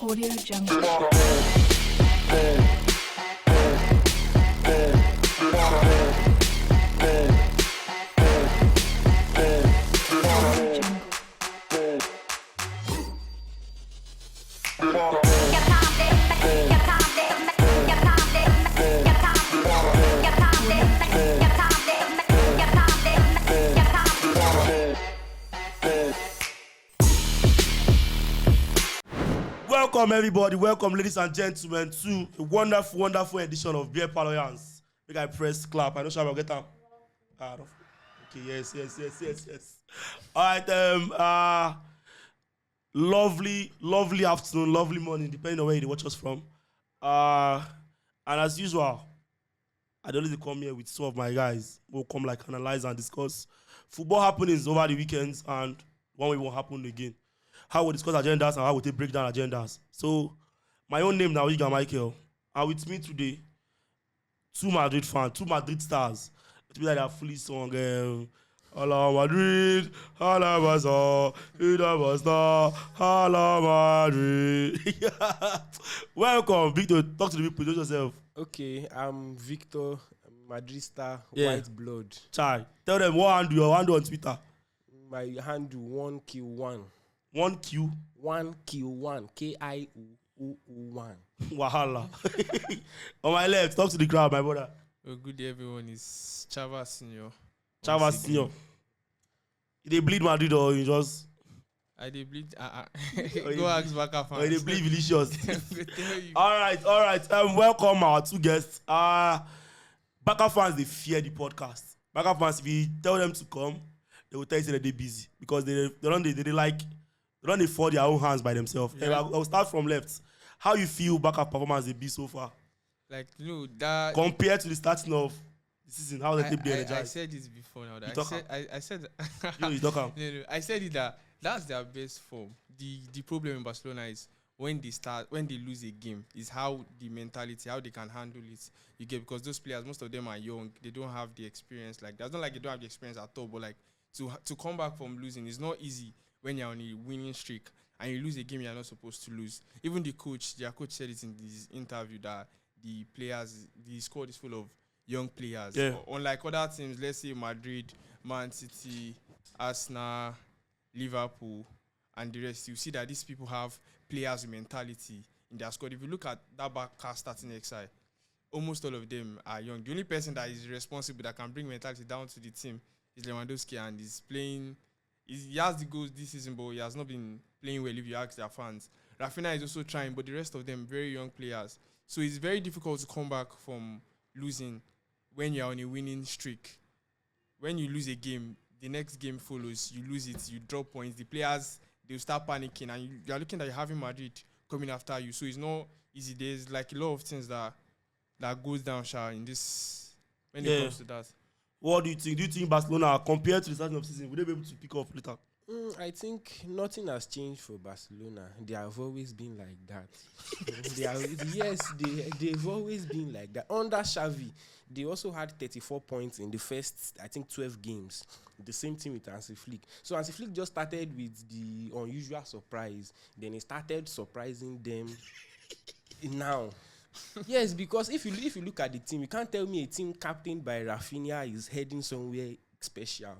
Audio Jungle. Welcome everybody, welcome ladies and gentlemen to a wonderful edition of Beer Paloyans. Make I press clap. I know Shabba get up. Okay, yes. All right, lovely afternoon, lovely morning, depending on where you watch us from. And as usual, I don't need to come here with some of my guys. We'll come like analyze and discuss football happenings over the weekends and one way won't happen again. How we discuss agendas and how we take break down agendas. So, my own name now, Iga Michael. And with me today, two Madrid fans, two Madrid stars. It's like that fully song. Hala Madrid, Hala Barca, Ida Barca, Hala Madrid. Welcome, Victor. Talk to the people. Introduce yourself. Okay, I'm Victor, Madrista, White Blood. Chai, tell them what handle your handle on Twitter. My handle 1Q1. 1Q. 1Q1. K-I-U-1. Wahala. On my left, talk to the crowd, my brother. Oh, good day, everyone. It's Chava Senior. Chava Senior. They bleed Madrid or you just... I they bleed. Go ask Baka fans. Or they bleed Vinicius. All right. Welcome our two guests. Baka fans, they fear the podcast. Baka fans, if you tell them to come, they will tell you that they're busy because they don't afford their own hands by themselves. Yeah. I'll start from left. How you feel Baka performance they be so far? Like, that compared to the starting of the season, how they keep the energized. I said this before now. I said you talk out. No, I said it that's their best form. The problem in Barcelona is when they lose a game, is how the mentality, how they can handle it. You get, because those players, most of them are young, they don't have the experience. Like, that's not like they don't have the experience at all, but like to come back from losing is not easy when you're on a winning streak and you lose a game you're not supposed to lose. Even their coach said it in this interview that the squad is full of young players. Yeah. Unlike other teams, let's say Madrid, Man City, Arsenal, Liverpool, and the rest, you see that these people have players with mentality in their squad. If you look at that back cast starting XI, almost all of them are young. The only person that is responsible that can bring mentality down to the team is Lewandowski, and he's playing. He has the goals this season, but he has not been playing well if you ask their fans. Rafinha is also trying, but the rest of them, very young players. So it's very difficult to come back from losing when you're on a winning streak. When you lose a game, the next game follows. You lose it, you drop points. The players, they'll start panicking, and you're looking at you having Madrid coming after you. So it's not easy. There's like a lot of things that goes down, in this when it comes to that. What do you think? Do you think Barcelona, compared to the starting of the season, will they be able to pick up later? I think nothing has changed for Barcelona. They have always been like that. They've always been like that. Under Xavi, they also had 34 points in the first, 12 games. The same thing with Hansi Flick. So Hansi Flick just started with the unusual surprise. Then he started surprising them now. Yes, because if you look at the team, you can't tell me a team captained by Rafinha is heading somewhere special.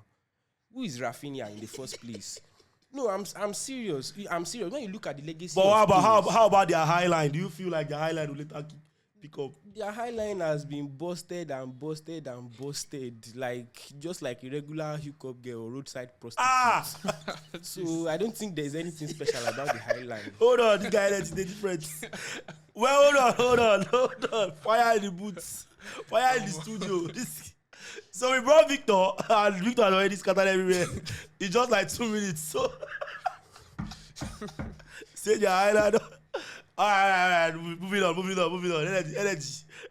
Who is Rafinha in the first place? No, I'm serious. I'm serious. When you look at the legacy. But how about their high line? Do you feel like their high line will later pick up? Their high line has been busted, just like a regular hookup girl or roadside prostitute. So I don't think there's anything special about the high line. Hold on, this guy is different. Well, hold on. Fire in the boots. Fire in the studio. So we brought Victor, and Victor has already scattered everywhere. It's just like 2 minutes. So say your highlight. All right. Moving on.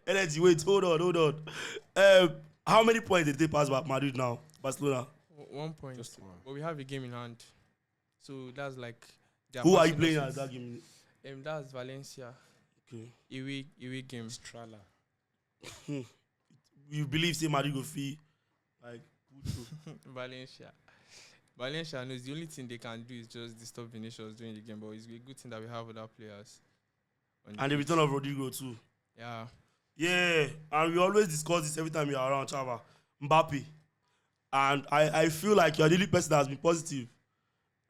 Energy. Wait, hold on. How many points did they pass by Madrid now? Barcelona. 1 point. Just one. But we have a game in hand. So that's like. Who are you playing at that game? That's Valencia. Okay. Away game. Strala. You believe say Madrid go fee like Valencia. Valencia knows the only thing they can do is just disturb Vinicius during the game, but it's a good thing that we have other players. And the return of Rodrigo too. Yeah. Yeah, and we always discuss this every time we are around Chava. Mbappe. And I feel like you're the only person that has been positive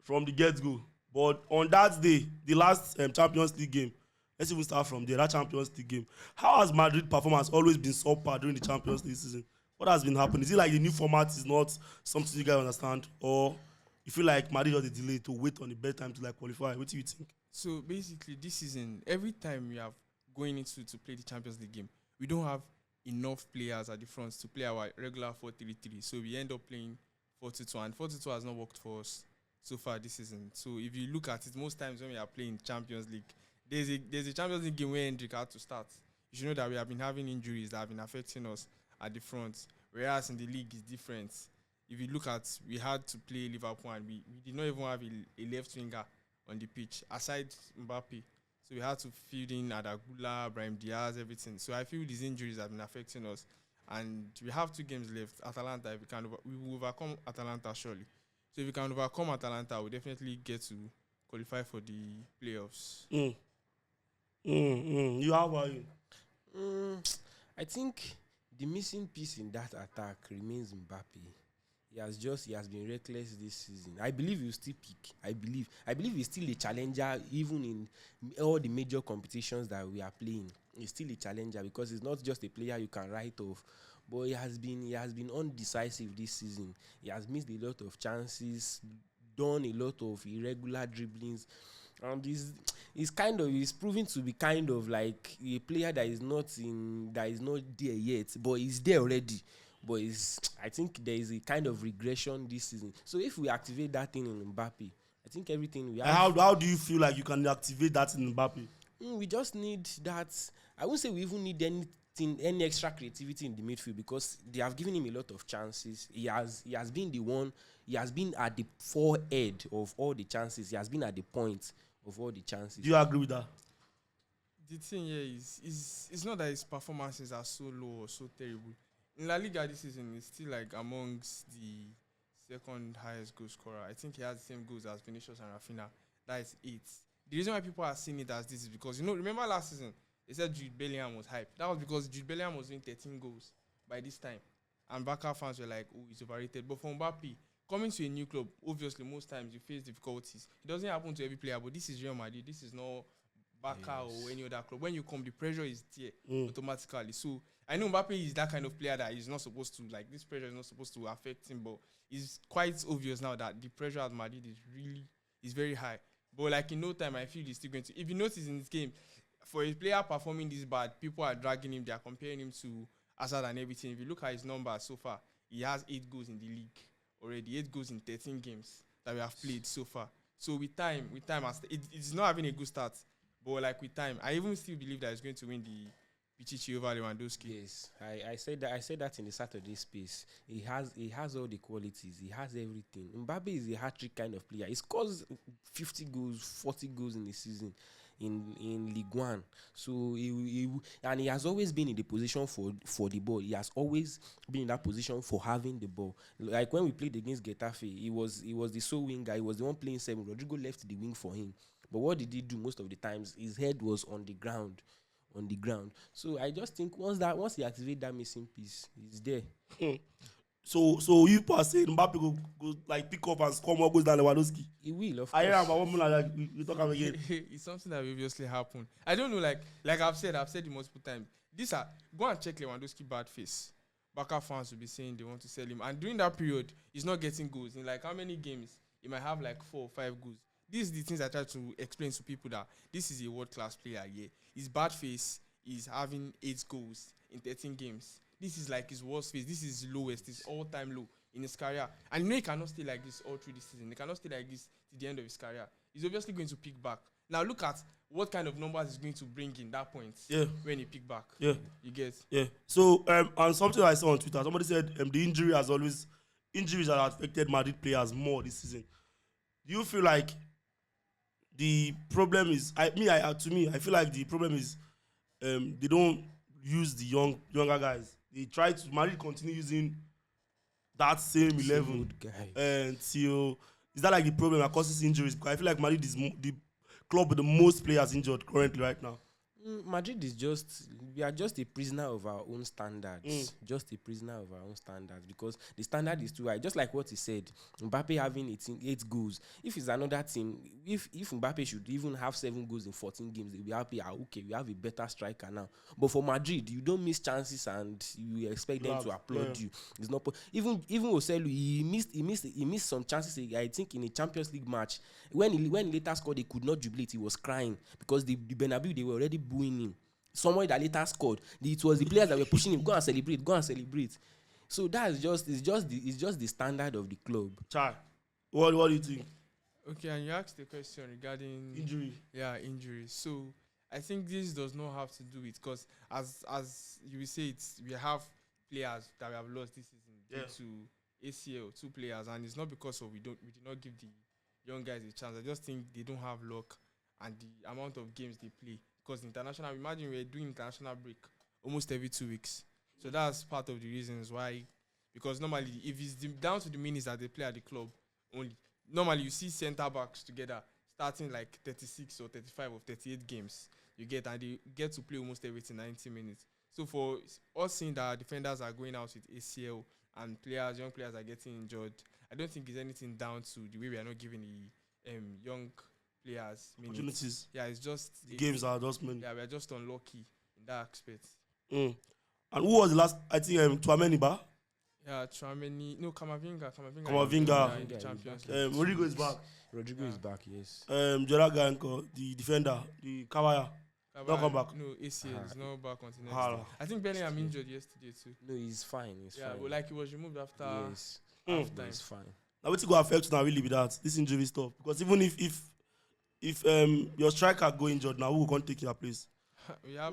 from the get-go. But on that day, the last Champions League game, let's even start from there, that Champions League game. How has Madrid performance always been subpar during the Champions League season? What has been happening? Is it like the new format is not something you guys understand? Or you feel like Madrid has a delay to wait on the better time to like qualify? What do you think? So basically, this season, every time we have going into to play the Champions League game, we don't have enough players at the front to play our regular 4-3-3. So we end up playing 4-2-2, and 4-2-2 has not worked for us so far this season. So if you look at it, most times when we are playing Champions League, there's a Champions League game where Endrick had to start. You should know that we have been having injuries that have been affecting us at the front, whereas in the league is different. If you look at, we had to play Liverpool and we did not even have a left winger on the pitch aside Mbappe. So we had to field in Adagula, Brahim Diaz, everything. So I feel these injuries have been affecting us, and we have 2 games left. Atalanta, if we will overcome Atalanta surely. So if we can overcome Atalanta, we'll definitely get to qualify for the playoffs. You, how about you? I think the missing piece in that attack remains Mbappe. He has been reckless this season. I believe he'll still peak. I believe he's still a challenger even in all the major competitions that we are playing. He's still a challenger because he's not just a player you can write off, but he has been undecisive this season. He has missed a lot of chances, done a lot of irregular dribblings, and he's proving to be kind of like a player that is not there yet, but he's there already. But I think there is a kind of regression this season. So if we activate that thing in Mbappe, I think everything we have. How do you feel like you can activate that in Mbappe? We just need that. I won't say we even need any extra creativity in the midfield, because they have given him a lot of chances. He has been the one. He has been at the forehead of all the chances. He has been at the point of all the chances. Do you agree with that? The thing here is it's not that his performances are so low or so terrible. In La Liga this season, he's still like amongst the second highest goal scorer. I think he has the same goals as Vinicius and Rafinha. That is 8. The reason why people are seeing it as this is because, remember last season, they said Jude Bellingham was hyped. That was because Jude Bellingham was doing 13 goals by this time. And Barca fans were like, oh, he's overrated. But for Mbappe, coming to a new club, obviously, most times you face difficulties. It doesn't happen to every player, but this is Real Madrid. This is not Barca or any other club. When you come, the pressure is there automatically. So I know Mbappe is that kind of player that is not supposed to, like, this pressure is not supposed to affect him, but it's quite obvious now that the pressure at Madrid is very high. But like in no time, I feel he's still going to. If you notice in this game, for a player performing this bad, people are dragging him. They are comparing him to Hazard and everything. If you look at his numbers so far, he has 8 goals in the league already. 8 goals in 13 games that we have played so far. So with time, it's not having a good start. But like with time, I even still believe that he's going to win the Pichichi over Lewandowski. Yes, I said that in the Saturday space. He has all the qualities. He has everything. Mbappe is a hat-trick kind of player. He scores 50 goals, 40 goals in the season in Ligue 1. So he has always been in the position for the ball. He has always been in that position for having the ball. Like when we played against Getafe, he was the sole winger. He was the one playing 7. Rodrigo left the wing for him. But what did he do most of the times? His head was on the ground. So I just think once he activates that missing piece, he's there. So you per saying Mbappe go like pick up and score more goals than Lewandowski? He will, of course. I am, but one more like we talk about again. It's something that will obviously happen. I don't know, like I've said it multiple times. Go and check Lewandowski bad face. Barca fans will be saying they want to sell him, and during that period, he's not getting goals. In like how many games, he might have like 4 or 5 goals. These are the things I try to explain to people, that this is a world-class player. Yeah, his bad face is having 8 goals in 13 games. This is like his worst face. This is his lowest. His all-time low in his career. And he cannot stay like this all through this season. He cannot stay like this to the end of his career. He's obviously going to pick back. Now look at what kind of numbers he's going to bring in that point. Yeah. When he pick back. Yeah. You get. Yeah. So and something I saw on Twitter, somebody said the injuries have affected Madrid players more this season. Do you feel like the problem is? I feel like the problem is they don't use the younger guys. Madrid continue using that same Same 11 old guy. until is that like the problem that causes injuries? Because I feel like Madrid is the club with the most players injured currently right now. Madrid is just, we are just a prisoner of our own standards. Mm. Just a prisoner of our own standards because the standard is too high. Just like what he said, Mbappe having 8 goals. If it's another team, if Mbappe should even have 7 goals in 14 games, they'll be happy. Okay, we have a better striker now. But for Madrid, you don't miss chances and you expect them to applaud you. It's not even Oselu, he missed some chances. I think in a Champions League match when he later scored, he could not jubilate. He was crying because the Bernabeu, they were already booing him. Someone that later scored, it was the players that were pushing him, go and celebrate. So that's just it's just the standard of the club. Chai, what do you think? Okay, and you asked the question regarding Injury. Yeah, injuries. So I think this does not have to do it because as you will say, we have players that we have lost this season due to ACL, 2 players, and it's not because of we did not give the young guys a chance. I just think they don't have luck and the amount of games they play. Because international, imagine we're doing international break almost every 2 weeks. So that's part of the reasons why. Because normally, if it's down to the minutes that they play at the club only, normally you see centre backs together starting like 36 or 35 or 38 games. You get, and they get to play almost everything 90 minutes. So for us seeing that defenders are going out with ACL and young players are getting injured, I don't think it's anything down to the way we are not giving the young players Opportunities. Yeah, it's just the games are just many. Yeah, we are just unlucky in that aspect. And who was the last? I think Tchouaméni, ba? Yeah, Tchouaméni. No, Camavinga. Camavinga. In the Champions League. Rodrigo is back. Rodrigo is back, yes. Jeraga, the defender, the Kawaya. Don't come back. No, ACL is not back until next Ah. day. I think Bellingham injured yesterday too. No, he's fine. He's fine. But like he was removed after yes. halftime. He's fine. Now what's going to affect you now really be that this injury stuff? Because even if your striker go injured now, who will come take your place? We have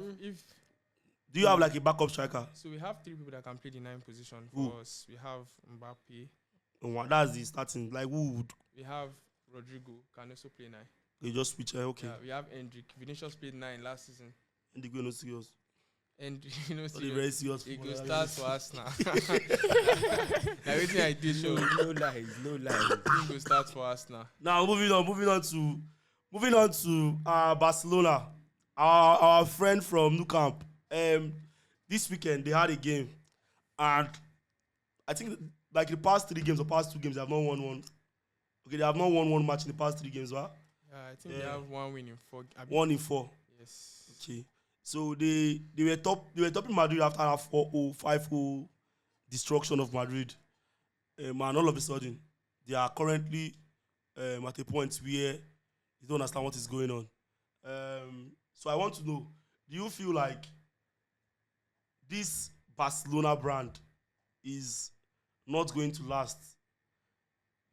Do you have like a backup striker? So we have 3 people that can play the 9 position Who? for us. We have Mbappe. That's the starting. Like who would We have Rodrigo can also play 9. they just switch? Okay. Yeah, we have Endrick. Vinicius played 9 last season. And they go no serious. And you know, They very serious. it goes start for us now. Everything I did show. No lies. It goes start for us now. Now moving on to Barcelona. Our friend from Nou Camp. This weekend they had a game, and I think like the past 3 games or past 2 games they have not won one. Okay, they have not won one match in the past 3 games, right? Yeah, I think they have 1 win in 4. 1 in 4. Yes. Okay. So they were topping Madrid after a 4-0, 5-0 destruction of Madrid. And all of a sudden, they are currently at a point where you don't understand what is going on. So I want to know, do you feel like this Barcelona brand is not going to last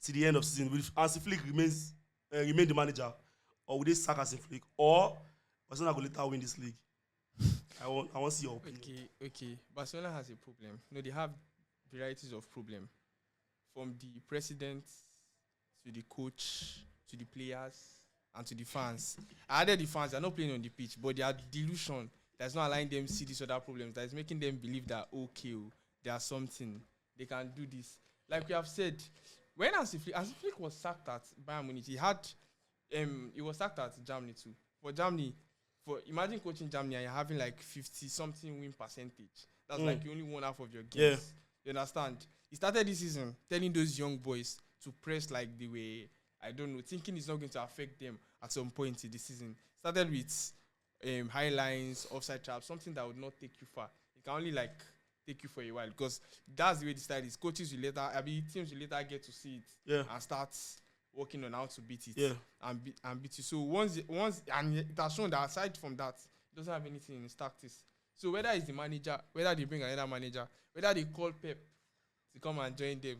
to the end of season? Will Hansi Flick remain the manager, or will they sack Hansi Flick, or Barcelona will later win this league? I want to see your opinion. Okay. Barcelona has a problem. No, they have varieties of problem. From the president to the coach to the players and to the fans. I added the fans, they're not playing on the pitch, but their delusion that's not allowing them see these other problems, that is making them believe that there's something, they can do this. Like we have said, when Hansi Flick was sacked at Bayern Munich, he was sacked at Germany too. For Germany, imagine coaching Germany and you're having like 50-something win percentage. That's like you only won half of your games. Yeah. You understand? He started this season telling those young boys to press like they were, I don't know, thinking it's not going to affect them at some point in the season. Started with high lines, offside traps, something that would not take you far. It can only like take you for a while because that's the way the style is. Teams will later get to see it and start working on how to beat it and beat you. So once and it has shown that aside from that, it doesn't have anything in its tactics. So whether it's the manager, whether they bring another manager, whether they call Pep to come and join them,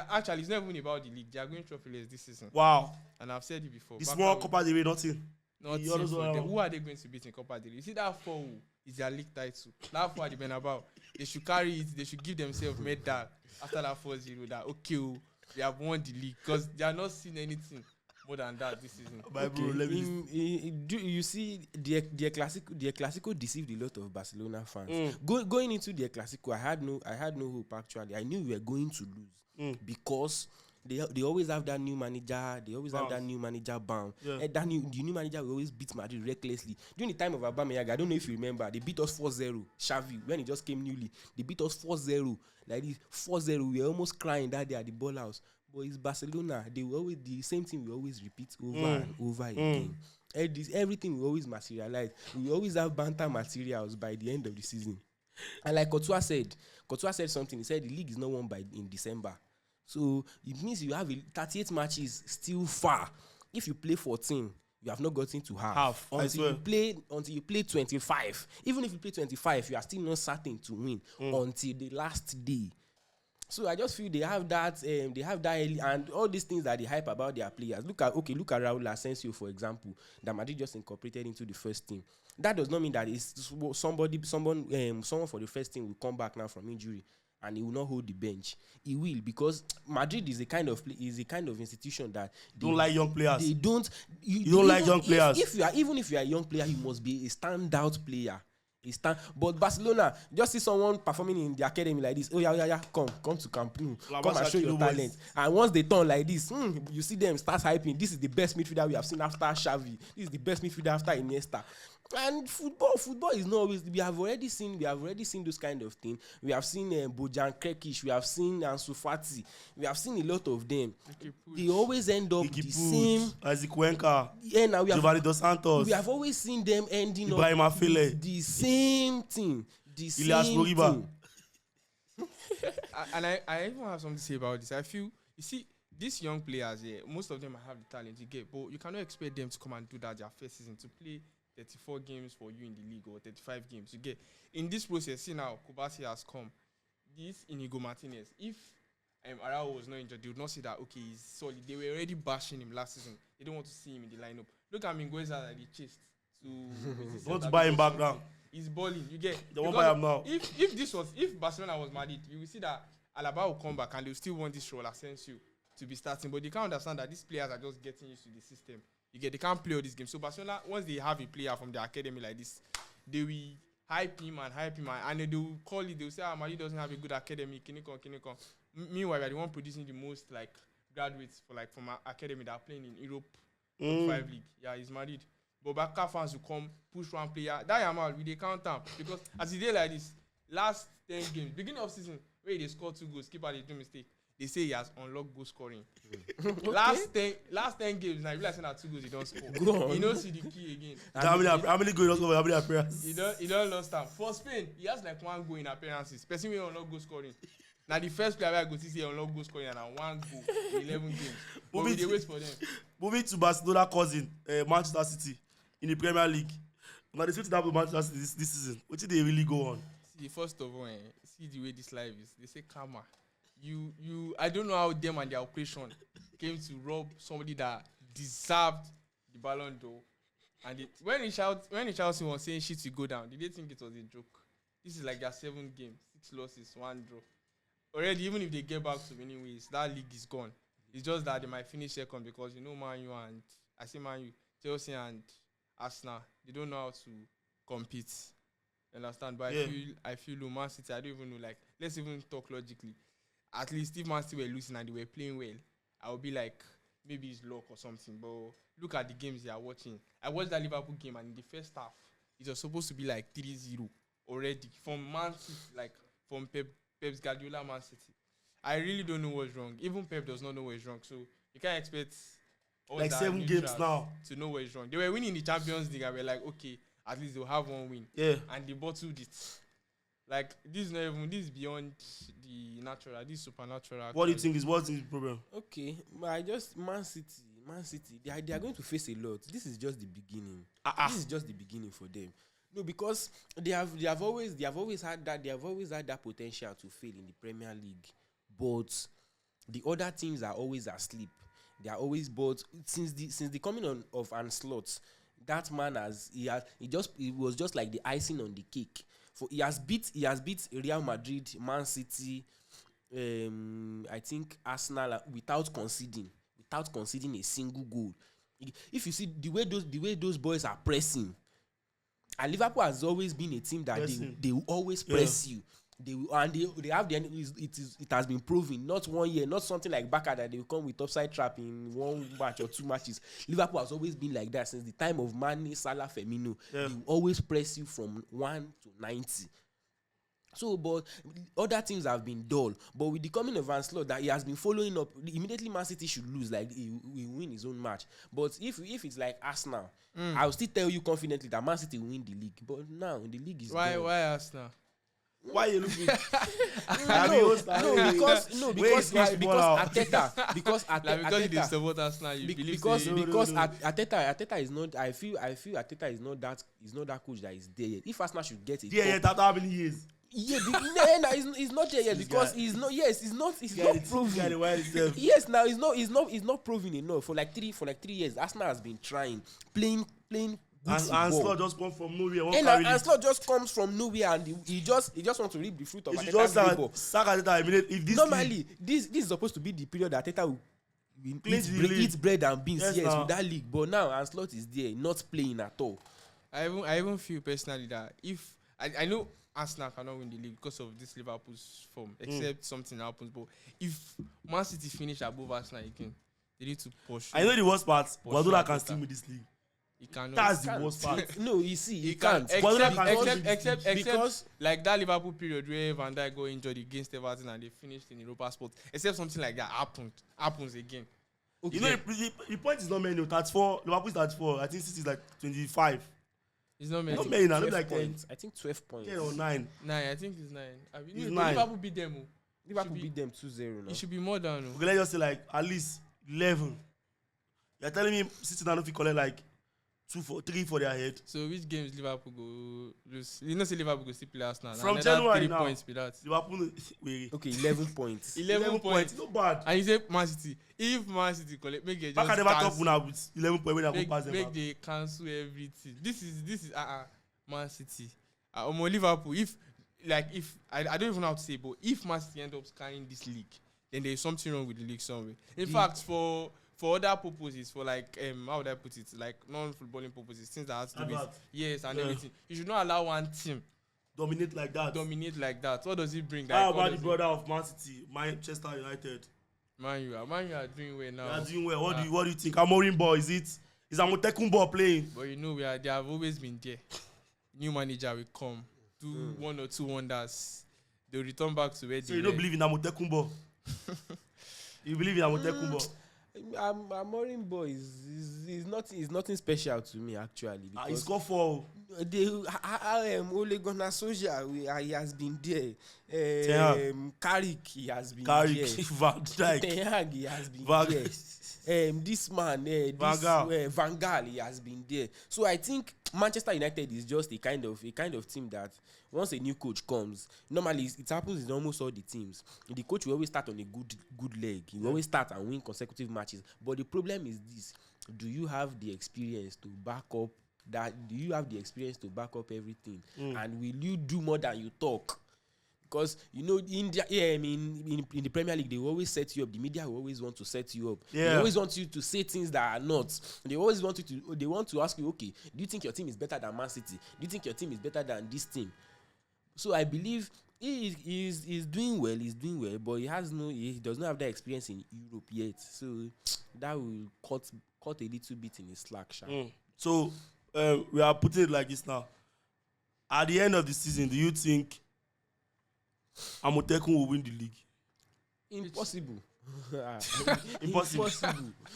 actually it's not even about the league. They are going trophyless this season. Wow. And I've said it before. The small Copa del Rey, nothing. Nothing for them. Who are they going to beat in Copa del Rey? You see that 4 is their league title. That 4 at the Bernabeu. They should carry it. They should give themselves medal after that 4-0. That they have won the league because they are not seeing anything more than that this season. My bro, let me listen. Do you see the Clasico deceived a lot of Barcelona fans. Going into the Clasico, I had no hope actually. I knew we were going to lose because they always have that new manager. They always have that new manager bound. Yeah. The new manager will always beat Madrid recklessly. During the time of Aubameyang, I don't know if you remember, they beat us 4-0. Xavi, when he just came newly, they beat us 4-0. Like this 4-0, we were almost crying that day at the ball house. But it's Barcelona. They will always the same thing. We always repeat over and over again. Everything will always materialize. We always have banter materials by the end of the season. And like Courtois said something. He said the league is not won in December. So it means you have 38 matches still far. If you play 14, you have not gotten to half. Until you play 25. Even if you play 25, you are still not certain to win until the last day. So I just feel they have that early, and all these things that they hype about their players. Look at Raúl Asensio, for example, that Madrid just incorporated into the first team. That does not mean that it's someone for the first team will come back now from injury and he will not hold the bench. He will, because Madrid is a kind of institution that they don't like young players. They don't. You don't like young players. If you are a young player, you must be a standout player. But Barcelona, just see someone performing in the academy like this. Oh yeah, come to Camp Nou, come and show your talent. And once they turn like this, you see them start hyping. This is the best midfielder we have seen after Xavi. This is the best midfielder after Iniesta. And football is not always. We have already seen those kind of things. We have seen Bojan Krekic. We have seen Ansu Fati. We have seen a lot of them. They always end up the same. Isaac Cuenca. Yeah, now Giovanni Dos Santos. We have always seen them ending Ibrahim up Afele. the same thing. Ilias Moriba. And I even have something to say about this. I feel, you see, these young players here, most of them have the talent to get, but you cannot expect them to come and do that their first season, to play 34 games for you in the league or 35 games. You get, in this process, see now, Kubasi has come. This Inigo Martinez, if Araujo was not injured, they would not say that, okay, he's solid. They were already bashing him last season. They don't want to see him in the lineup. Look at Mingueza that they chased to want to buy him back now. He's balling. You get. They won't buy him now. If Barcelona was Madrid, you will see that Alaba will come back and they'll still want this Raúl Asensio to be starting. But they can't understand that these players are just getting used to the system. You get, they can't play all these games. So Barcelona, once they have a player from the academy like this, they will hype him, and they will call it. They will say, Madrid doesn't have a good academy. Kinikon. Meanwhile, we are the one producing the most like graduates from our academy that are playing in Europe 5 league. Yeah, it's Madrid. But Barca fans will come, push one player. That Yamal, we they count down. Because as a day like this, last 10 games, beginning of season, where they scored 2 goals, keeper they do mistake. They say he has unlocked goal scoring. Okay. Last 10 games, now you realize that 2 goals he don't score. Go on. He don't see the key again. How many goals he don't score? How many appearances? He don't lost time. For Spain, he has like 1 goal in appearances. Person will unlock goal scoring. Now the first player I go to see unlock goal scoring and 1 goal in 11 games. But we wait for them. Moving to Barcelona cousin, Manchester City in the Premier League. Now they say that with Manchester City this season. What did they really go on? See, first of all, see the way this life is. They say karma. I don't know how them and their operation came to rob somebody that deserved the Ballon d'Or. And when Richarlison was saying shit to go down, did they think it was a joke? This is like their 7th game, 6 losses, 1 draw. Already, even if they get back to winning ways, that league is gone. It's just that they might finish second because Man U and Chelsea and Arsenal, they don't know how to compete. You understand? But yeah. I feel Man City, I don't even know. Like, let's even talk logically. At least if Man City were losing and they were playing well, I would be like, maybe it's luck or something. But look at the games they are watching. I watched that Liverpool game, and in the first half, it was supposed to be like 3-0 already from Man City, like from Pep's Guardiola Man City. I really don't know what's wrong. Even Pep does not know what's wrong. So you can't expect all like 7 games now to know what's wrong. They were winning the Champions League, and we're like, okay, at least they'll have 1 win. Yeah. And they bottled it. Like, this is beyond the natural. This is supernatural. What do you think is the problem? Okay, but Man City, they are going to face a lot. This is just the beginning. This is just the beginning for them. No, because they have always had that potential to fail in the Premier League, but the other teams are always asleep. They are always, but since the coming on of Ancelotti, that man it was just like the icing on the cake. For he has beat Real Madrid, Man City, I think Arsenal without conceding. without conceding a single goal. If you see the way those boys are pressing, and Liverpool has always been a team that they will always press you. They have it has been proven, not 1 year, not something like Barca that they will come with offside trap in 1 match or 2 matches. Liverpool has always been like that since the time of Mane, Salah, Firmino. They will always press you from 1 to 90. So, but other teams have been dull. But with the coming of Ancelotti, that he has been following up, immediately Man City should lose, like he win his own match. But if it's like Arsenal, I'll still tell you confidently that Man City will win the league. But now the league is why dull. Arsenal? Why you looking? Because Because you did support Arsenal, you believe Arteta is not. I feel Arteta is not that coach that is there yet. If Arsenal should get it, After how many years? Yeah, he's not there yet because he's not. Yes, he's not proven. Yes, now he's not proven enough for like 3 years. Arsenal has been trying, playing. And Slot just comes from nowhere. And Slot just comes from nowhere, and he just wants to reap the fruit of Arteta's labor. Normally, this is supposed to be the period that Arteta will eat bread and beans. Yes, with that league. But now Ancelotti is there, not playing at all. I even feel personally that if I know Arsenal cannot win the league because of this Liverpool's form, except something happens. But if Man City finish above Arsenal again, they need to push. I know the worst part. Guardiola can still win this league. He cannot. That's the worst part. No, you see, he can't. Except because like that Liverpool period where Van Dijk got injured against Everton and they finished in Europa spot. Except something like that happens again. Okay. You know, the point is not many. 34. Liverpool is 34. I think City is like 25. It's not many. Not many. Not like 10. I think 12 points. 10 or 9. 9. I think it's 9. It's 9. Liverpool beat them. Liverpool beat them 2-0 now. It should be more than. Okay, let's just say like at least 11. You're telling me City now if you collect like 3 for their head. So which games Liverpool go lose? You know, say Liverpool go still play Arsenal. From January 3 now. points be that. Liverpool. Okay, 11 points. 11 points. Not bad. And you say Man City. If Man City collect, make it just Back at the back up now with 11 points when they go pass them. Make they cancel everything. This is Man City. Liverpool. If I don't even know how to say, but if Man City end up carrying this league, then there is something wrong with the league somewhere. In fact, for other purposes, for like how would I put it, like non-footballing purposes, things that has to do with everything. You should not allow one team dominate like that. What does it bring? How about the brother of Man City, Manchester United? Man U are doing well now. They are doing well. What do you think? Amorim ball is Amotekun playing? But you know they have always been there. New manager will come, do 1 or 2 wonders. They'll return back to where they were. So you don't believe in Amotekun? You believe in Amotekun? Amorim boy is nothing special to me actually. He scored 4. Ole Gunnar Solskjaer, he has been there. Carrick, he has been there. Van Dijk, Ten Hag, he has been there. This man, Van Gaal, he has been there. So I think Manchester United is just a kind of team that once a new coach comes, normally it happens in almost all the teams. The coach will always start on a good leg. He will always start and win consecutive matches. But the problem is this: do you have the experience to back up that? Do you have the experience to back up everything? And will you do more than you talk? Because in the Premier League, they will always set you up. The media will always want to set you up. Yeah. They always want you to say things that are not. They always want you to. They want to ask you, okay, do you think your team is better than Man City? Do you think your team is better than this team? So I believe he's doing well. He's doing well, but he does not have that experience in Europe yet. So that will cut a little bit in his slack. So we are putting it like this now. At the end of the season, do you think Amotekun will win the league? Impossible. Impossible.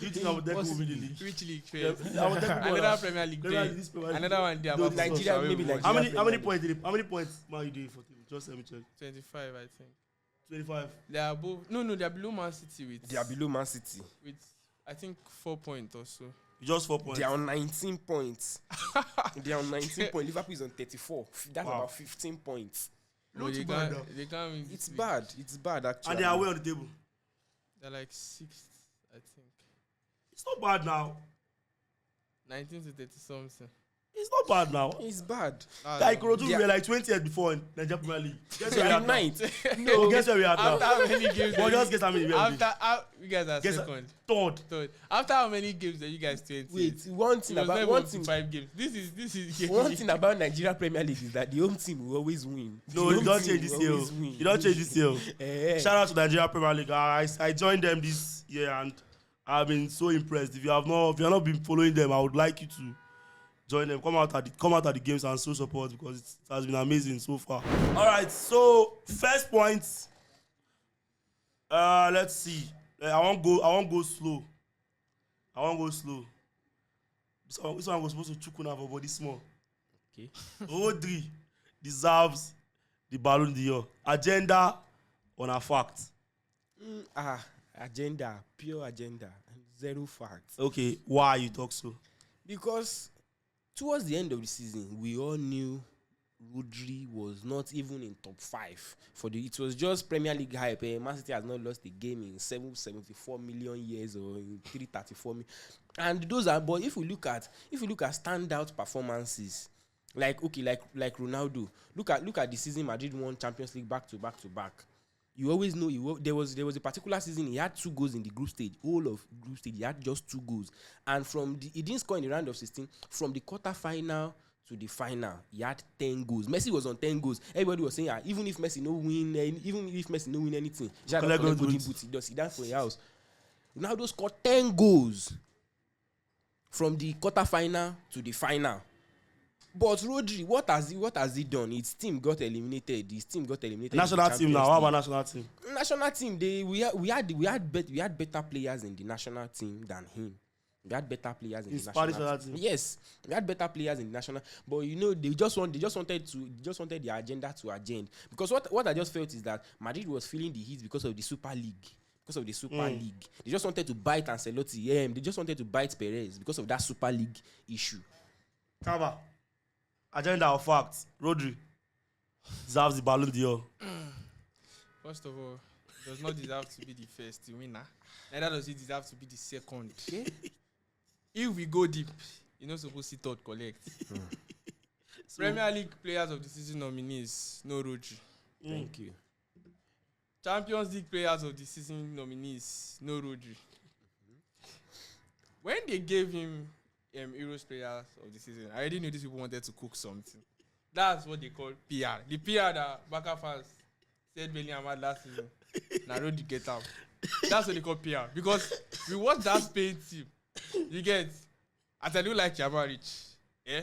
You think Amotekun will win the league? Which league? Another Premier League. Another one there. Nigeria, maybe like how many points? How many points man you doing for team? Just let me check. 25, I think. 25. They are above. No, they are below Man City with. They are below Man City with, I think, 4 points or so. Just 4 points. They are on 19 points. They are on 19 points. Liverpool is on 34. That's about 15 points. No, they can't win. It's bad. It's bad actually. And they are way on the table. They're like 6th, I think. It's not bad now. 19 to 30 something. It's not bad now. It's bad. Like Ikorodu, Yeah. we were like 20th before in Nigeria Premier League. Guess where we We're are now? ninth. No, guess where we are After now? how many games? But just guess how many we have. You guys are Guess second. third. After how many games are you guys 20? Wait, one thing about one thing. 5 games. This is One thing about Nigeria Premier League is that the home team will always win. No, The you home don't team change this will year. always win. You don't change this year. Eh. Shout out to Nigeria Premier League. I joined them this year and I've been so impressed. If you have not been following them, I would like you to join them. Come out at the games and show support because it has been amazing so far. All right, so first point. Let's see. I won't go slow. This one was supposed to chukuna for body small. Okay. Rodri deserves the Ballon d'Or. Agenda on a fact. Agenda, pure agenda, zero facts. Okay, why you talk so? Because towards the end of the season, we all knew Rodri was not even in top 5 for the. It was just Premier League hype. Man City has not lost a game in 774 million years or in 334 million. And those are. But if we look at standout performances, like Ronaldo, look at the season Madrid won Champions League back to back. You always know there was a particular season he had 2 goals in the group stage. All of group stage he had just 2 goals, and he didn't score in the round of 16. From the quarter final to the final, he had 10 goals. Messi was on 10 goals. Everybody was saying, even if Messi no win anything, he shall not collect golden boot. He does sit down for a house. Ronaldo scored 10 goals from the quarter final to the final. But Rodri, what has he done? His team got eliminated. National team now. How about national team? National team. We had better players in the national team than him. We had better players in the national team. Yes, we had better players in the national. But they just wanted the agenda to agenda. Because what I just felt is that Madrid was feeling the heat because of the Super League. They just wanted to bite Ancelotti. They just wanted to bite Perez because of that Super League issue. Cover. Agenda or facts? Rodri deserves the Ballon d'Or. First of all, he does not deserve to be the first winner. Neither does he deserve to be the second. Okay? If we go deep, you're not supposed to third collect. Premier League Players of the Season nominees, no Rodri. Thank you. Champions League Players of the Season nominees, no Rodri. When they gave him Euros Players of the Season, I already knew these people wanted to cook something. That's what they call PR. The PR that Barca fans said Bellingham had last season. Now Rodri get out. That's what they call PR. Because we watched that Spain team. You get, I tell you like Yama Rich. Yeah?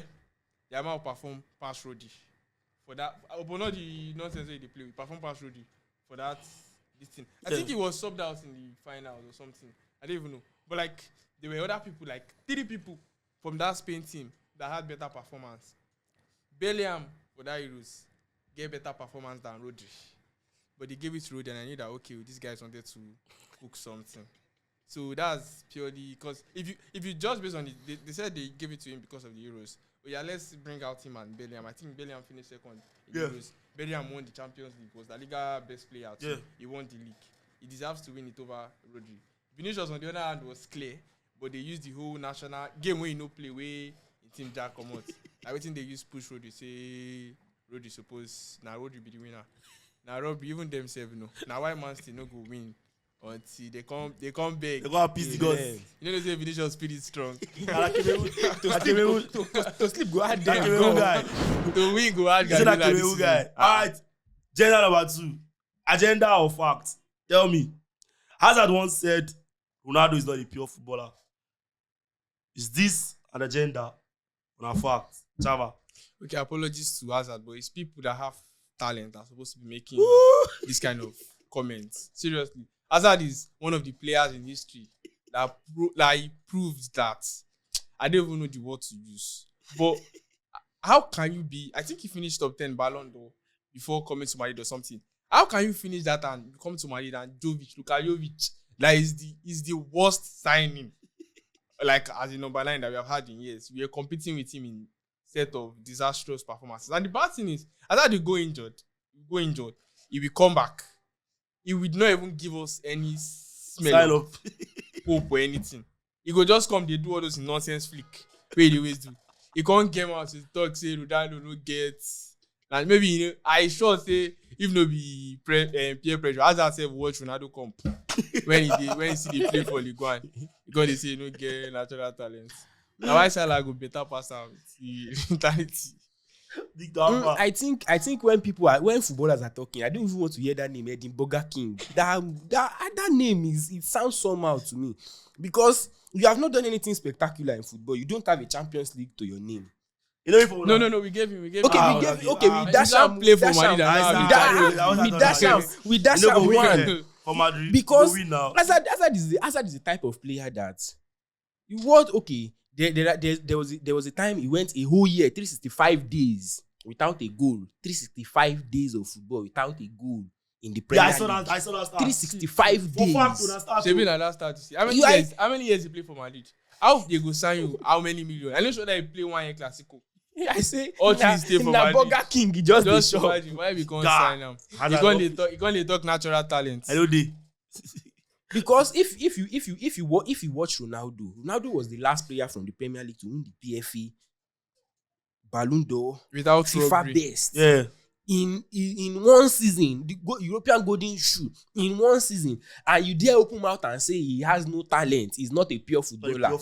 Yama will perform past Rodri. For that, but not the nonsense way they play. We perform past Rodri for that this thing. I think he was subbed out in the finals or something. I don't even know. But like there were other people, like 3 people from that Spain team that had better performance. Bellingham for that Euros gave better performance than Rodri. But they gave it to Rodri and I knew that okay, these guys wanted to cook something. So that's purely because if you just based on it, they said they gave it to him because of the Euros. But yeah, let's bring out him and Bellingham. I think Bellingham finished second in the Euros. Bellingham won the Champions League, was La Liga best player too. Yeah. He won the league. He deserves to win it over Rodri. Vinicius on the other hand was clear, but they used the whole national game where you no play way in Team Jack come out. I think they used push Rodri, say Rodri suppose now Rodri be the winner. Now Rodri even themselves know. Now why Man City no go win until they come big. They go appease the gods. You know they say Vinicius spirit strong. To sleep go hard them. To win go hard guy. Alright. Agenda number 2. Agenda or fact? Tell me. Hazard once said Ronaldo is not a pure footballer. Is this an agenda or a fact? Chava. Okay, apologies to Hazard, but it's people that have talent are supposed to be making this kind of comments. Seriously. Hazard is one of the players in history that proved that I don't even know the word to use. But how can you be? I think he finished top 10 Ballon d'Or before coming to Madrid or something. How can you finish that and come to Madrid and Luka Jovic, that is the worst signing, like as a number 9 that we have had in years. We are competing with him in set of disastrous performances. And the bad thing is, after they go injured, he will come back. He would not even give us any smell of hope or anything. He go just come, they do all those nonsense flick. Where they always do. he can't get out to talk say Ronaldo no get. And maybe I sure say if no be peer pressure, as I said, watch Ronaldo come when he see the play for Ligue 1, because they say no get natural talent. Now why Salah go better pass out the mentality? I think when footballers are talking, I don't even want to hear that name, Burger King. That name it sounds somehow to me, because you have not done anything spectacular in football. You don't have a Champions League to your name. You know if we No, we gave him. We dash him. Play for Madrid. We dash him one for Madrid because win now. Hazard is the type of player that there was a time he went a whole year, 365 days without a goal. 365 days of football without a goal in the Premier League. I saw that start. 365 days. How many years he play for Madrid? How they go sign you? How many million? I'm not sure that he play 1 year Clasico. I say all three stay for Madrid. Burger King, he just imagine why we can't sign him. He can't talk natural talent. I know they. Because if you watch Ronaldo was the last player from the Premier League to win the PFA, Ballon d'Or, without FIFA best. Yeah. In one season, the European Golden Shoe in one season, and you dare open mouth and say he has no talent, he's not a pure footballer.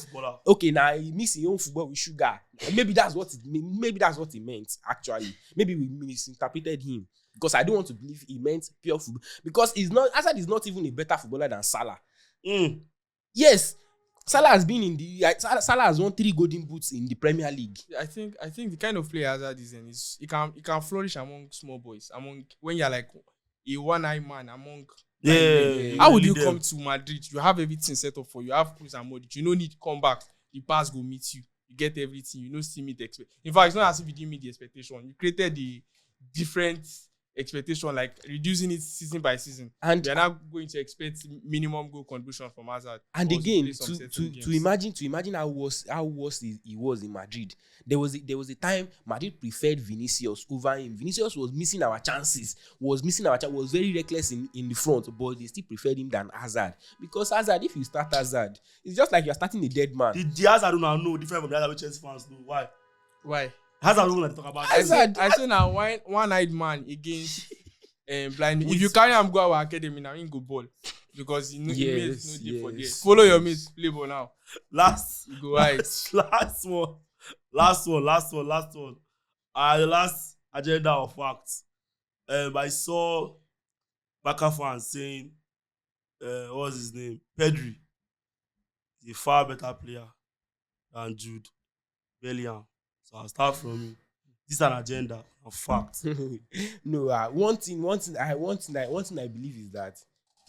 Okay, now he mix his own football with sugar. Maybe that's what he meant. Actually, maybe we misinterpreted him, because I don't want to believe he meant pure football, because Hazard is not even a better footballer than Salah. Yes. Salah has won 3 golden boots in the Premier League. I think the kind of player Hazard is he can flourish among small boys, when you're like a one-eye man among. How would you come to Madrid? You have everything set up for you. You have Cruz and Modric. You don't need to come back. The pass go meet you. You get everything. You don't still meet the expectation. In fact, it's not as if you didn't meet the expectation. You created the different expectation, like reducing it season by season, and you're not going to expect minimum goal contribution from Hazard. And again, to imagine how worse he was in Madrid. There was a time Madrid preferred Vinicius over him. Vinicius was missing our chances, was very reckless in the front, but they still preferred him than Hazard, because Hazard, if you start Hazard, it's just like you're starting a dead man. The Hazard know different from the other Chelsea fans do. Why? Hazard don't want to talk about. I say now one-eyed man against blind. If you carry him go our academy now, he go ball, because he knows no day for there. Follow your mates, play ball now. Last one. The last agenda of facts. I saw Barca fans saying, what's his name? Pedri is a far better player than Jude Bellingham. So I'll start from you. This is an agenda of facts. No, one thing I believe is that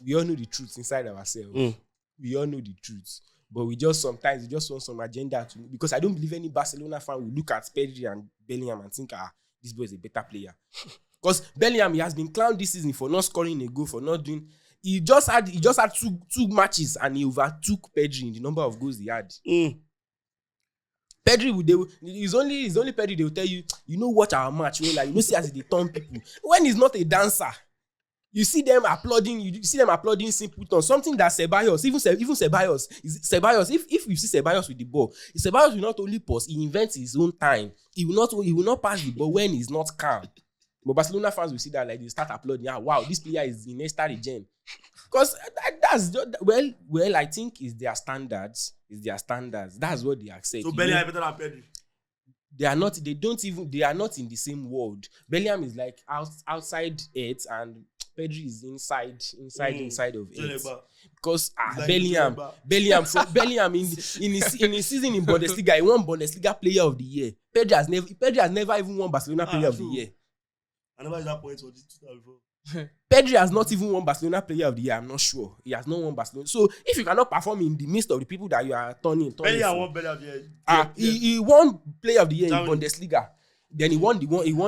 we all know the truth inside ourselves. We all know the truth, but we just want some agenda to, because I don't believe any Barcelona fan will look at Pedri and Bellingham and think, this boy is a better player. Because Bellingham, he has been clowned this season for not scoring a goal, for not doing. He just had two matches and he overtook Pedri in the number of goals he had. Pedri, it's only Pedri, they will tell you, watch our match, like, see as they turn people. When he's not a dancer, you see them applauding simpleton, something that Ceballos, even Ceballos, if you see Ceballos with the ball, Ceballos will not only pause, he invents his own time. He will not pass the ball when he's not calm. But Barcelona fans will see that, like, they start applauding, wow, this player is in next regen. Because that's well, I think it's their standards. That's what they accept. So Bellingham is better than Pedri. They are not. They are not in the same world. Bellingham is like outside it, and Pedri is inside of it. Because Bellingham in his season in Bundesliga, he won Bundesliga Player of the Year. Pedri has never even won Barcelona Player of the Year. I never had that point for this before. Pedri has not even won Barcelona Player of the Year. I'm not sure. He has not won Barcelona. So if you cannot perform in the midst of the people that you are turning, Bellingham won Player of the Year. He won Player of the Year in Bundesliga. Then he won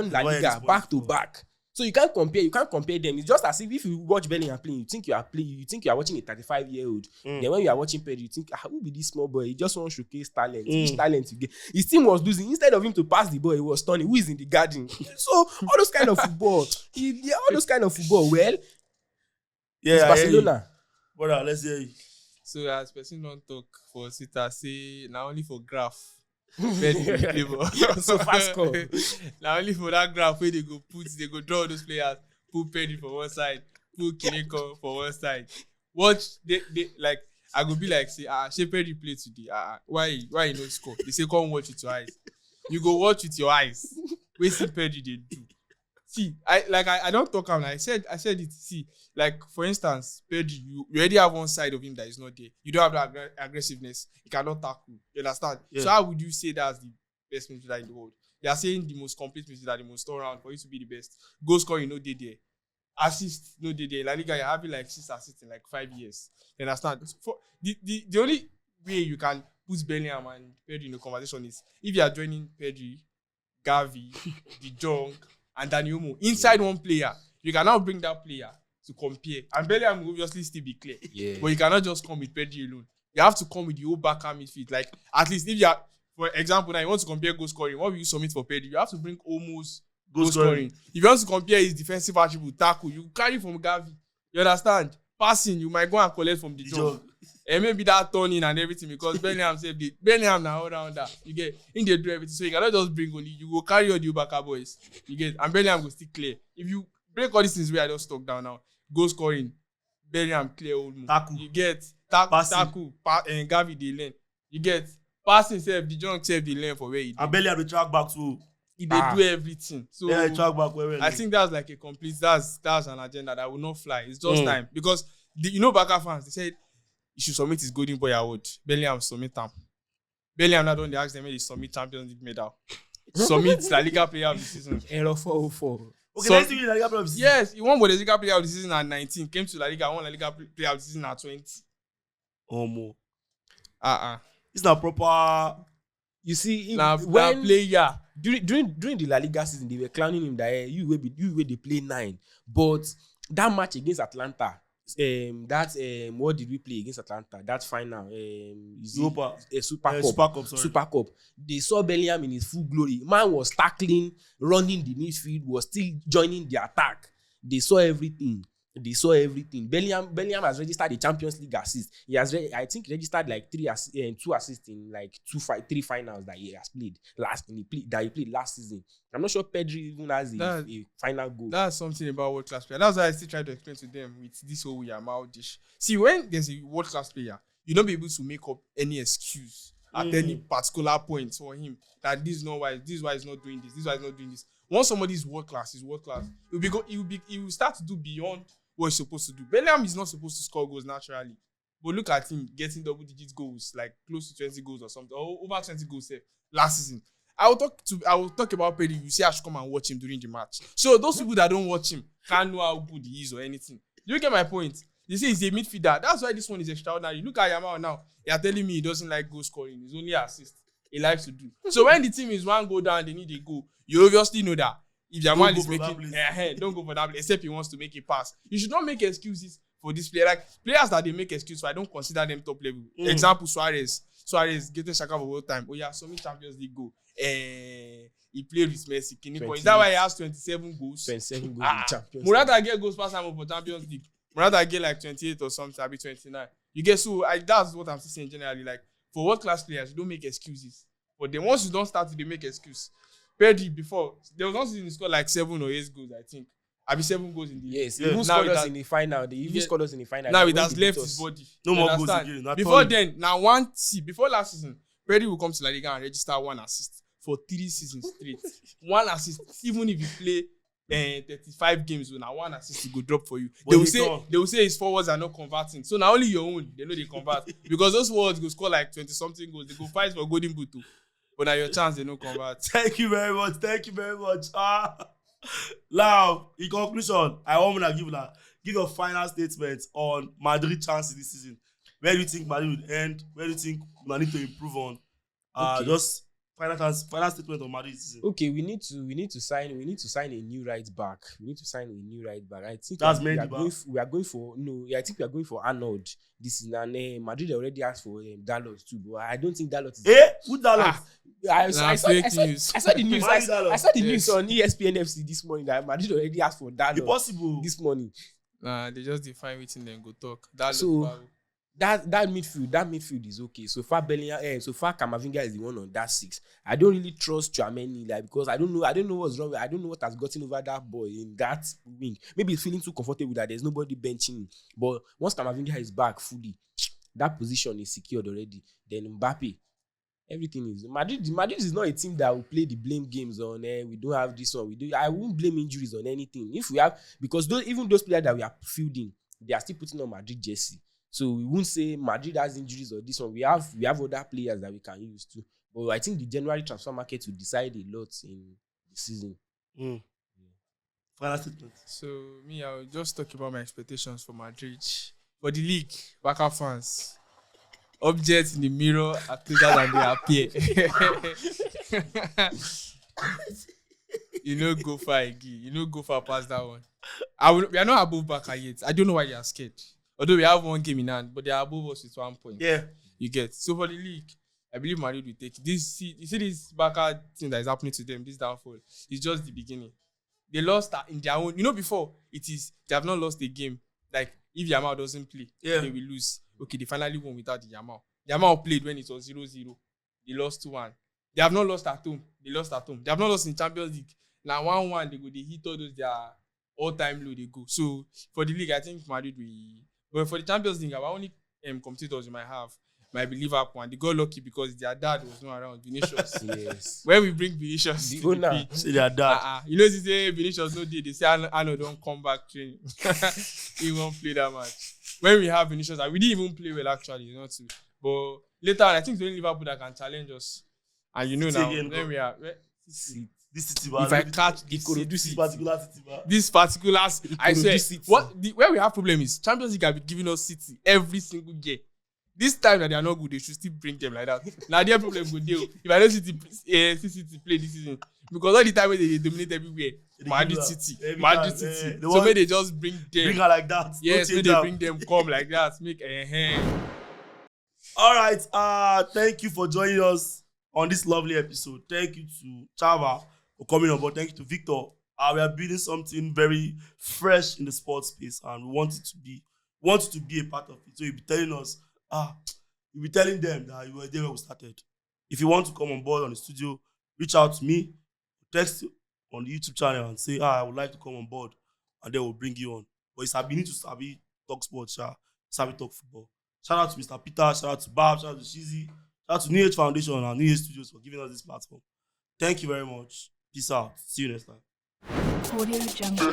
La Liga back to back. So you can't compare them. It's just as if you watch Bellingham playing, you think you are watching a 35-year-old. Then when you are watching Pedri, you think, who be this small boy? He just wants to showcase talent. Which talent you get? His team was losing. Instead of him to pass the ball, he was turning. Who is in the garden? So all those kind of football. Well, it's Barcelona. Brother, let's hear you. So as person don't talk for Sita, say now only for graph. Pedri dey play ball. So fast score. Now only for that graph where they go draw all those players, put Pedri for one side, put Kineko for one side. Watch they like I go be like say she Pedri play today. Why you no score? They say come watch with your eyes. You go watch with your eyes. We see Pedri they do. See, I don't talk am. I said it. See, like for instance, Pedri, you already have one side of him that is not there. You don't have that aggressiveness. He cannot tackle. You understand? Yeah. So how would you say that's the best midfielder in the world? They are saying the most complete midfielder, the most all-round for you to be the best. Goal scoring, no day there. Assist, no day there. La Liga, you're having like 6 assists in like 5 years. You understand? For the only way you can put Bellingham and Pedri in the conversation is if you are joining Pedri, Gavi, De Jong, and Dani Olmo inside one player. You can now bring that player to compare. And Bellingham will obviously still be clear. Yeah. But you cannot just come with Pedri alone. You have to come with the whole backer midfield. Like, at least if you are, for example, now you want to compare goal scoring, what will you submit for Pedri? You have to bring almost goal scoring. If you want to compare his defensive attribute, tackle, you carry from Gavi. You understand? Passing, you might go and collect from the job. And maybe that turning and everything because Bellingham now all around that. You get in they do everything. So you cannot just bring only you go carry all the Ubaka boys. You get and Bellingham will still clear. If you break all these things where I just stuck down now, goal scoring, Bellingham clear old move. Tackle. You get tackle and Gavi the lane. You get passing self, the junk self the lane for where he and Bellingham the track back too. He they do everything. So yeah, track back where I think that's like a complete that's an agenda that will not fly. It's just time because Barca fans they said he should submit his Golden Boy award. Bellingham submit them. Bellingham not only asked them when they submit Champions League medal. Submit La Liga Player of the Season. Error 404. Okay, let's do La Liga Player of the Season. Yes, he won Bundesliga Player of the Season at 19. Came to La Liga, won La Liga Player of the Season at 20. More. It's not proper. You see, when player during the La Liga season, they were clowning him that you will they play 9. But that match against Atlanta, what did we play against Atlanta? That final, Super Cup. They saw Bellingham in his full glory. Man was tackling, running the midfield, was still joining the attack. They saw everything. Bellingham has registered the Champions League assist. He has, registered like 2 assists in like 3 finals that he has played he played last season. I'm not sure Pedri even has a final goal. That's something about world class player. That's why I still try to explain to them with this whole Yamal dish. See, when there's a world class player, you don't be able to make up any excuse at any particular point for him that this is not why. This is why he's not doing this. This is why he's not doing this. Once somebody is world class, he's world class. He will start to do beyond what he's supposed to do. Bellingham is not supposed to score goals naturally. But look at him getting double-digit goals, like close to 20 goals or something, or over 20 goals last season. I will talk about Pedri. You say I should come and watch him during the match. So those people that don't watch him can't know how good he is or anything. Do you get my point? They say he's a midfielder. That's why this one is extraordinary. Look at Yamal now. You're telling me he doesn't like goal scoring. He's only assist. He likes to do. So when the team is one goal down, they need a goal. You obviously know that. If Yamal is making don't go for that, except he wants to make a pass. You should not make excuses for this player. Like players that they make excuses for, I don't consider them top level. Example, Suarez, greatest striker of all time. Oh yeah, so many Champions League goal. He played with Messi. Is that why he has 27 goals? 27 goals in Champions League. Morata get goals past time for Champions League. Morata get like 28 or something, I'll be 29. You get that's what I'm saying generally. Like for world class players, you don't make excuses. But then once you don't start to make excuse. Pedri before there was one season he scored like 7 or 8 goals, I think. I be 7 goals in the yes. He even scored us in the final. They even scored us in the final. Now it has left his body. No more goals again. Before then, before last season, Pedri will come to La Liga and register 1 assist for 3 seasons straight. 1 assist, even if you play 35 games, now 1 assist will go drop for you. They will say his forwards are not converting. So now only your own, they know they convert because those forwards go score like 20 something goals. They go fight for golden boot too. But now your chance they don't convert. Thank you very much. Now, in conclusion, I want to give your final statement on Madrid chances this season. Where do you think Madrid will end? Where do you think we need to improve on? Just final statement on Madrid this season. Okay, we need to sign a new right back. I think that's we are going for Arnold. This is Madrid already asked for Dalot too, but I don't think Dalot is. Who Dalot? I saw the news. I saw the news on ESPN FC this morning that Madrid already asked for Dalot. Impossible. This morning. They just define within them go talk. Dalot. So that midfield is okay. So far Bellingham, so far Camavinga is the one on that 6. I don't really trust Tchouaméni, like, because I don't know what's wrong. I don't know what has gotten over that boy in that wing. Maybe he's feeling too comfortable that there's nobody benching him. But once Camavinga is back fully, that position is secured already. Then Mbappe, everything is Madrid. Madrid is not a team that will play the blame games on. We don't have this one. We do. I won't blame injuries on anything. If we have, because even those players that we are fielding, they are still putting on Madrid jersey. So we won't say Madrid has injuries or this one. We have other players that we can use too. But I think the January transfer market will decide a lot in the season. Final statement. So me, I'll just talk about my expectations for Madrid. For the league, Barca fans, objects in the mirror are closer than they appear. You know, go far again. You know, go far past that one. We are not above Barca yet. I don't know why they are scared. Although we have one game in hand, but they are above us with 1 point. Yeah. You get. So for the league, I believe Madrid will take it. You see this Barca thing that is happening to them, this downfall, it's just the beginning. They lost in their own. You know, before it is they have not lost a game. Like if Yamal doesn't play, they will lose. Okay, they finally won without the Yamal. Yamal played when it was 0-0. They lost 2-1. They have not lost at home. They lost at home. They have not lost in Champions League. Now 1-1, they hit all those their all-time low. They go. So for the league, I think Madrid will. But for the Champions League, our only competitors you might have might be Liverpool, and they got lucky because their dad was not around. Vinicius. Yes. When we bring Vinicius, the owner. See their dad. You know, they say Vinicius no day. They say Arnold don't come back training. He won't play that match. When we have Vinicius, we didn't even play well actually, you know. Too. But later on, I think it's only Liverpool that can challenge us. And you know now, when we are this city, if I catch this particular city, this particulars, I swear, City. Where we have problem is Champions League have been giving us City every single year. This time that they are not good, they should still bring them like that. Now their problem go deal. If I don't see City play this season, because all the time when they dominate everywhere, Madrid City. So maybe they just bring them. Bring her like that. Yes, maybe they bring them come like that. Make All right. Thank you for joining us on this lovely episode. Thank you to Chava for coming on board. Thank you to Victor. We are building something very fresh in the sports space, and we want it to be a part of it. So you'll be telling us, you'll be telling them that you were there when we started. If you want to come on board on the studio, reach out to me, text on the YouTube channel and say, I would like to come on board, and then we'll bring you on. But it's need to Sabi talk sports, Sabi talk football. Shout out to Mr. Peter, shout out to Bab, shout out to Shizzy, shout out to N.A.T Foundation and N.A.T Studios for giving us this platform. Thank you very much. Peace out. See you next time. Audio Jungle.